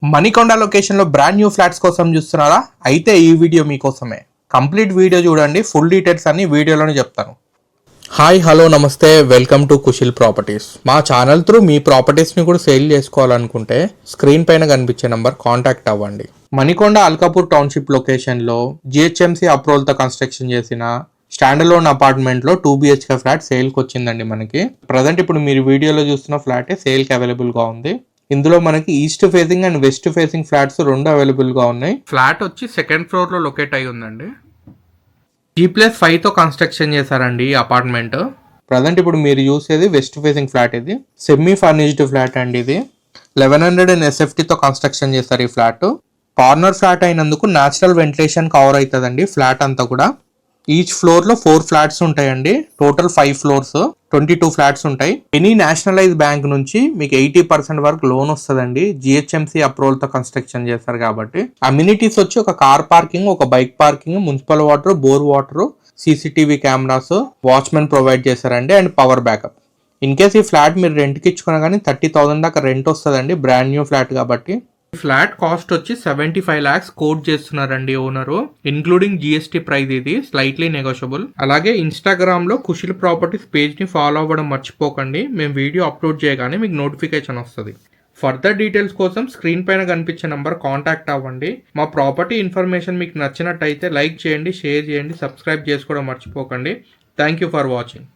మణికొండ లొకేషన్లో brand new flats కోసం చూస్తున్నారా? అయితే ఈ వీడియో మీకోసమే. కంప్లీట్ వీడియో చూడండి, ఫుల్ డీటెయిల్స్ అన్ని వీడియోలోనే చెప్తాను. హాయ్ హలో నమస్తే, వెల్కమ్ టు కుషిల్ ప్రాపర్టీస్. మా ఛానల్ త్రూ మీ ప్రాపర్టీస్ని కూడా సేల్ చేసుకోవాలనుకుంటే స్క్రీన్ పైన కనిపించే నంబర్ కాంటాక్ట్ అవ్వండి. మణికొండ అల్కాపూర్ టౌన్షిప్ లొకేషన్లో జిహెచ్ఎంసీ అప్రూవల్తో కన్స్ట్రక్షన్ చేసిన స్టాండర్లోన్ అపార్ట్మెంట్లో 2 BHK ఫ్లాట్ సేల్కి వచ్చిందండి. మనకి ప్రజెంట్ ఇప్పుడు మీరు వీడియోలో చూస్తున్న ఫ్లాటే సేల్కి అవైలబుల్గా ఉంది. ఇందులో మనకి east facing and west facing flats రెండు అవైలబుల్ గా ఉన్నాయి. ఫ్లాట్ వచ్చి సెకండ్ ఫ్లోర్ లో లొకేట్ అయి ఉందండి. G+5 తో కన్స్ట్రక్షన్ చేశారండి ఈ అపార్ట్మెంట్. ప్రజెంట్ ఇప్పుడు మీరు చూసేది వెస్ట్ ఫేసింగ్ ఫ్లాట్. ఇది సెమీ ఫర్నిష్డ్ ఫ్లాట్ అండి. ఇది 1100 SFT తో కన్స్ట్రక్షన్ చేశారు ఈ ఫ్లాట్. కార్నర్ ఫ్లాట్ అయినందుకు న్యాచురల్ వెంటిలేషన్ కవర్ అవుతుందండి ఫ్లాట్ అంతా కూడా. ఈచ్ ఫ్లోర్ లో 4 ఫ్లాట్స్ ఉంటాయండి. టోటల్ 5 ఫ్లోర్స్, 22 ఫ్లాట్స్ ఉంటాయి. ఎనీ నేషనలైజ్ బ్యాంక్ నుంచి మీకు 80% వరకు లోన్ వస్తుందండి. జిహెచ్ఎంసీ అప్రూవల్ తో కన్స్ట్రక్షన్ చేస్తారు కాబట్టి. అమ్యూనిటీస్ వచ్చి ఒక కార్ పార్కింగ్, ఒక bike parking, municipal water, bore water, CCTV cameras, watchman provide చేశారండి, and power backup. In case ఈ ఫ్లాట్ మీరు రెంట్కి ఇచ్చుకున్నా కానీ 30,000 దాకా రెంట్ వస్తుందండి, బ్రాండ్ న్యూ ఫ్లాట్ కాబట్టి. ఫ్లాట్ కాస్ట్ వచ్చి 75 lakhs కోట్ చేస్తున్నారండి ఓనరు, ఇన్క్లూడింగ్ GST ప్రైస్. ఇది స్లైట్లీ నెగోషియబుల్. అలాగే ఇన్స్టాగ్రామ్ లో కుషిల్ ప్రాపర్టీస్ పేజ్ ని ఫాలో అవ్వడం మర్చిపోకండి. మేము వీడియో అప్లోడ్ చేయగానే మీకు నోటిఫికేషన్ వస్తుంది. ఫర్దర్ డీటెయిల్స్ కోసం స్క్రీన్ పైన కనిపించే నంబర్ కాంటాక్ట్ అవ్వండి. మా ప్రాపర్టీ ఇన్ఫర్మేషన్ మీకు నచ్చినట్టయితే లైక్ చేయండి, షేర్ చేయండి, సబ్స్క్రైబ్ చేసుకోవడం మర్చిపోకండి. Thank you for watching.